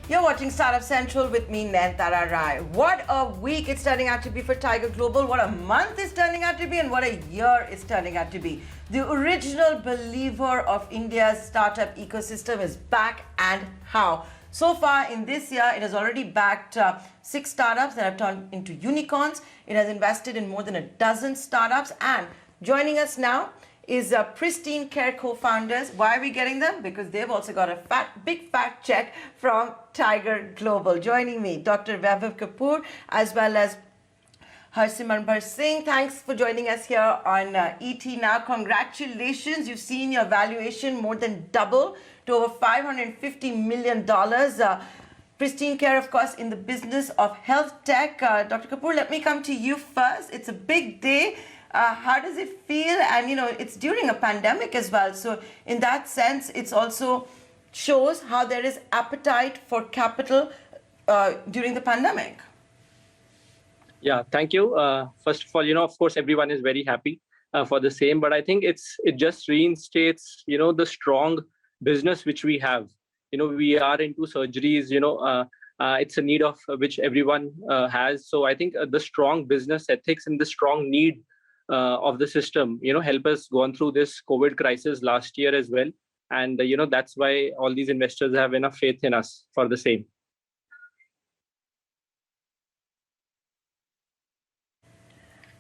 You're watching Startup Central with me, Nayantara Rai. What a week it's turning out to be for Tiger Global. What a month it's turning out to be, and what a year it's turning out to be. The original believer of India's startup ecosystem is back, and how? So far in this year, it has already backed 6 startups that have turned into unicorns. It has invested in more than a dozen startups, and joining us now is Pristyn Care co-founders. Why are we getting them? Because they've also got a big fat check from Tiger Global. Joining me, Dr. Vaibhav Kapoor, as well as Harsimarbir Singh. Thanks for joining us here on ET Now. Congratulations. You've seen your valuation more than double to over $550 million. Pristyn Care, of course, in the business of health tech. Dr. Kapoor, let me come to you first. It's a big day. How does it feel? And it's during a pandemic as well. So in that sense, it's also shows how there is appetite for capital during the pandemic. Yeah, thank you. First of all, of course, everyone is very happy for the same. But I think it just reinstates, the strong business which we have. We are into surgeries. It's a need of which everyone has. So I think the strong business ethics and the strong need of the system, help us go on through this COVID crisis last year as well. And, that's why all these investors have enough faith in us for the same.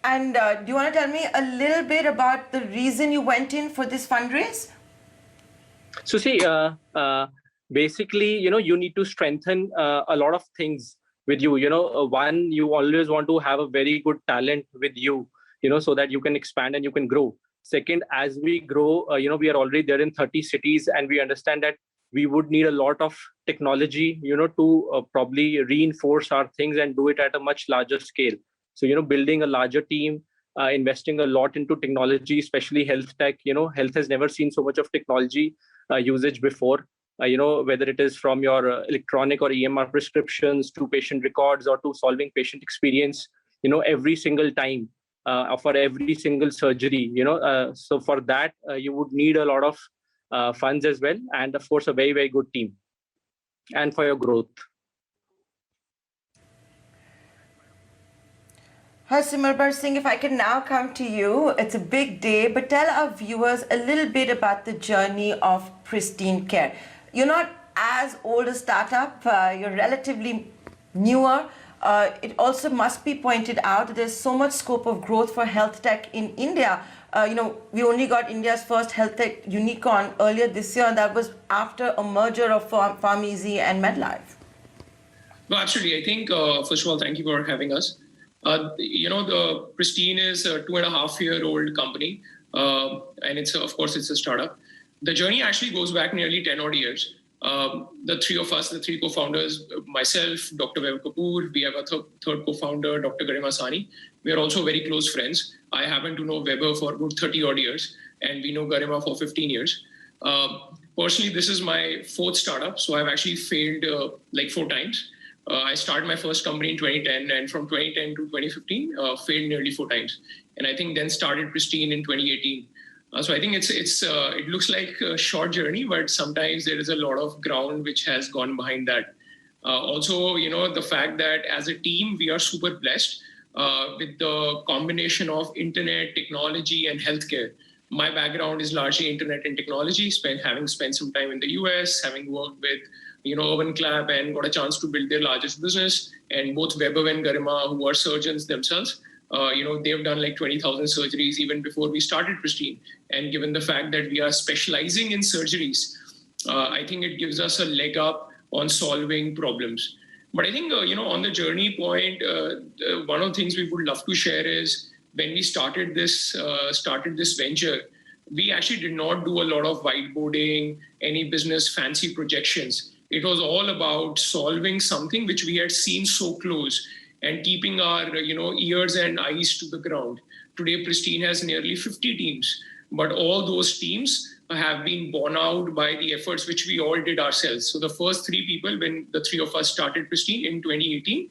And do you want to tell me a little bit about the reason you went in for this fundraise? So see, basically, you need to strengthen a lot of things with you. One, you always want to have a very good talent with you, so that you can expand and you can grow. Second, as we grow, we are already there in 30 cities, and we understand that we would need a lot of technology, to probably reinforce our things and do it at a much larger scale. So, building a larger team, investing a lot into technology, especially health tech. Health has never seen so much of technology usage before. Whether it is from your electronic or EMR prescriptions to patient records or to solving patient experience, every single time. For every single surgery, so for that, you would need a lot of funds as well. And of course, a very, very good team and for your growth. Harsimarbir Singh, if I can now come to you, it's a big day, but tell our viewers a little bit about the journey of Pristyn Care. You're not as old a startup, you're relatively newer. It also must be pointed out that there's so much scope of growth for health tech in India. We only got India's first health tech unicorn earlier this year, and that was after a merger of PharmEasy and MedLife. No, absolutely. I think, first of all, thank you for having us. The Pristyn is a 2.5-year-old company, and of course, it's a startup. The journey actually goes back nearly 10 odd years. The three of us, the 3 co-founders, myself, Dr. Vaibhav Kapoor, we have a third co-founder, Dr. Garima Sani. We are also very close friends. I happen to know Vaibhav for about 30 odd years, and we know Garima for 15 years. Personally, this is my 4th startup, so I've actually failed 4 times. I started my first company in 2010, and from 2010 to 2015, failed nearly 4 times. And I think then started Pristyn in 2018. So I think it looks like a short journey, but sometimes there is a lot of ground which has gone behind that. Also, the fact that as a team, we are super blessed with the combination of internet, technology, and healthcare. My background is largely internet and technology, having spent some time in the US, having worked with Urban Clap and got a chance to build their largest business. And both Vaibhav and Garima, who are surgeons themselves, they've done like 20,000 surgeries even before we started Pristyn. And given the fact that we are specializing in surgeries, I think it gives us a leg up on solving problems. But I think, on the journey point, one of the things we would love to share is when we started this venture, we actually did not do a lot of whiteboarding, any business fancy projections. It was all about solving something which we had seen so close and keeping our ears and eyes to the ground. Today, Pristyn has nearly 50 teams, but all those teams have been borne out by the efforts which we all did ourselves. So the first 3 people, when the 3 of us started Pristyn in 2018,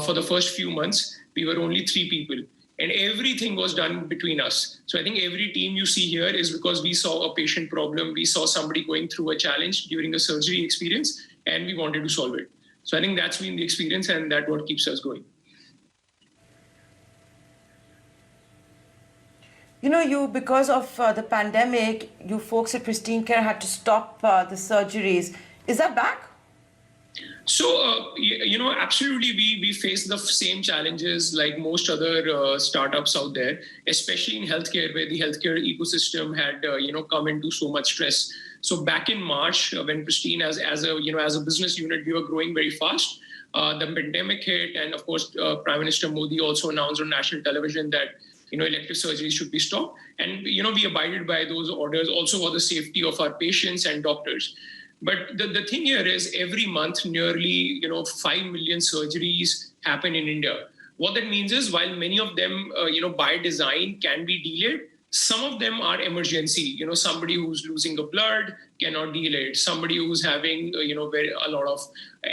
for the first few months, we were only 3 people. And everything was done between us. So I think every team you see here is because we saw a patient problem, we saw somebody going through a challenge during a surgery experience, and we wanted to solve it. So I think that's been the experience, and that's what keeps us going. You know, because of the pandemic, you folks at Pristyn Care had to stop the surgeries. Is that back? So, absolutely, we face the same challenges like most other startups out there, especially in healthcare, where the healthcare ecosystem had, come into so much stress. So back in March, when Pristyn, as a business unit, we were growing very fast. The pandemic hit, and of course, Prime Minister Modi also announced on national television that elective surgeries should be stopped, and we abided by those orders also for the safety of our patients and doctors. But the thing here is every month, nearly 5 million surgeries happen in India. What that means is while many of them, by design can be delayed, some of them are emergency. Somebody who's losing the blood cannot delay it. Somebody who's having, a lot of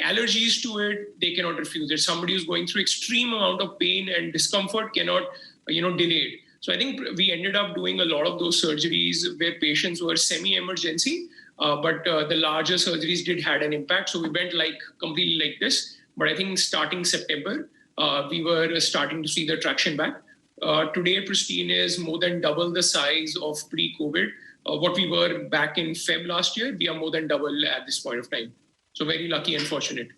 allergies to it, they cannot refuse it. Somebody who's going through extreme amount of pain and discomfort cannot, delay it. So I think we ended up doing a lot of those surgeries where patients were semi-emergency, but the larger surgeries did had an impact. So we went completely like this. But I think starting September, we were starting to see the traction back. Today, Pristyn is more than double the size of pre-COVID. What we were back in Feb last year, we are more than double at this point of time. So very lucky and fortunate.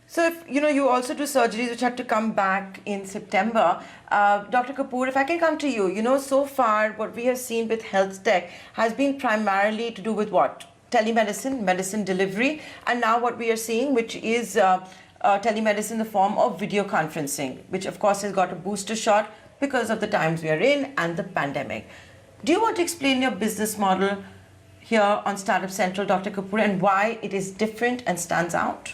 So if, you also do surgeries which had to come back in September. Dr. Kapoor, if I can come to you, so far what we have seen with health tech has been primarily to do with what? Telemedicine, medicine delivery, and now what we are seeing, which is telemedicine in the form of video conferencing, which of course has got a booster shot because of the times we are in and the pandemic. Do you want to explain your business model here on StartUpCentral, Dr. Kapoor, and why it is different and stands out?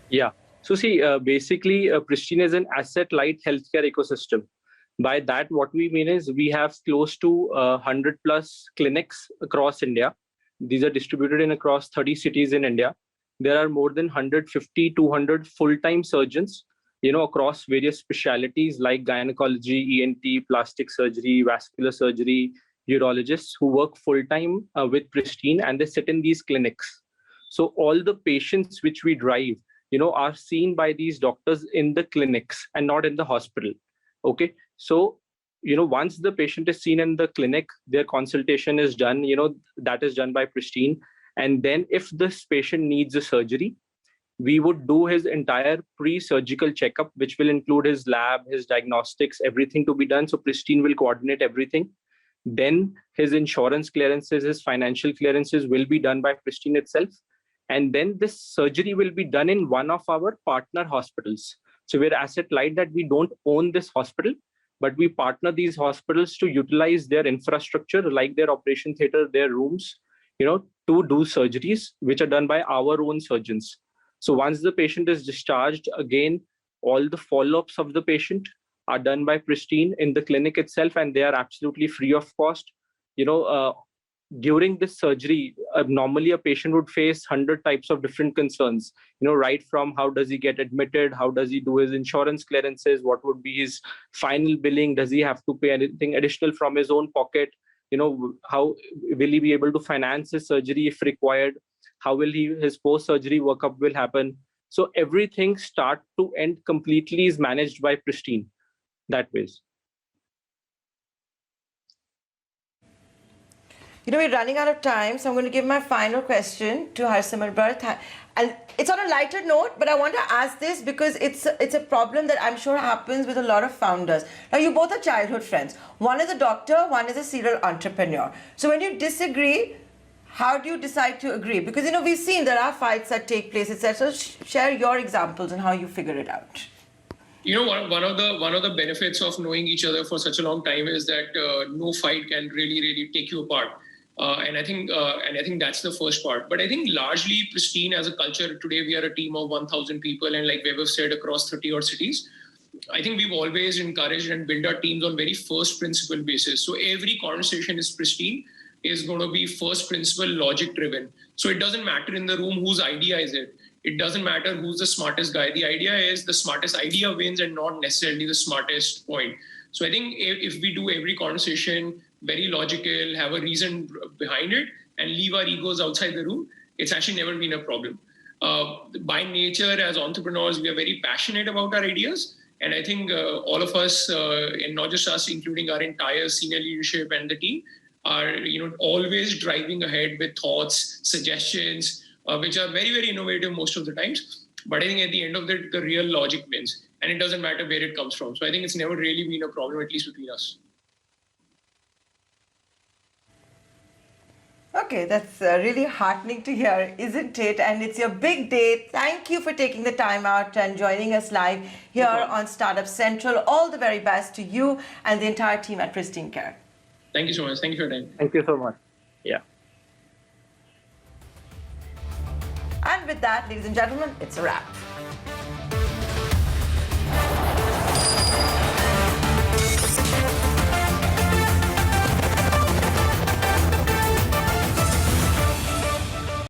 Yeah. So see, basically, Pristyn is an asset-light healthcare ecosystem. By that, what we mean is we have close to 100 plus clinics across India. These are distributed in across 30 cities in India. There are more than 150, 200 full-time surgeons, across various specialties like gynecology, ENT, plastic surgery, vascular surgery, urologists who work full-time with Pristyn, and they sit in these clinics. So all the patients which we drive, are seen by these doctors in the clinics and not in the hospital. Okay. So, once the patient is seen in the clinic, their consultation is done, that is done by Pristyn. And then if this patient needs a surgery, we would do his entire pre-surgical checkup, which will include his lab, his diagnostics, everything to be done. So Pristyn will coordinate everything. Then his insurance clearances, his financial clearances will be done by Pristyn itself. And then this surgery will be done in one of our partner hospitals. So we're asset light that we don't own this hospital, but we partner these hospitals to utilize their infrastructure, like their operation theater, their rooms, to do surgeries, which are done by our own surgeons. So once the patient is discharged, again, all the follow-ups of the patient are done by Pristyn in the clinic itself, and they are absolutely free of cost. During this surgery, normally a patient would face 100 types of different concerns, right from how does he get admitted, how does he do his insurance clearances, what would be his final billing, does he have to pay anything additional from his own pocket, how will he be able to finance his surgery if required, how will his post-surgery workup will happen. So everything start to end completely is managed by Pristyn that way. We're running out of time, so I'm going to give my final question to Harsimarbir. And it's on a lighter note, but I want to ask this because it's a problem that I'm sure happens with a lot of founders. Now, you both are childhood friends. One is a doctor, one is a serial entrepreneur. So when you disagree, how do you decide to agree? Because, we've seen there are fights that take place, etc. So share your examples and how you figure it out. One of the benefits of knowing each other for such a long time is that no fight can really take you apart. And I think that's the first part. But I think largely Pristyn as a culture, today we are a team of 1,000 people, and like Vaibhav said, across 30 odd cities. I think we've always encouraged and built our teams on very first principle basis. So every conversation is Pristyn is going to be first principle logic driven. So it doesn't matter in the room whose idea is it. It doesn't matter who's the smartest guy. The idea is the smartest idea wins and not necessarily the smartest point. So I think if we do every conversation very logical, have a reason behind it, and leave our egos outside the room, it's actually never been a problem. By nature, as entrepreneurs, we are very passionate about our ideas. And I think all of us, and not just us, including our entire senior leadership and the team, are always driving ahead with thoughts, suggestions, which are very, very innovative most of the times. But I think at the end of the real logic wins, and it doesn't matter where it comes from. So I think it's never really been a problem, at least between us. Okay, that's really heartening to hear, isn't it? And it's your big day. Thank you for taking the time out and joining us live here on Startup Central. All the very best to you and the entire team at Pristyn Care. Thank you so much. Thank you for your time. Thank you so much. Yeah. And with that, ladies and gentlemen, it's a wrap.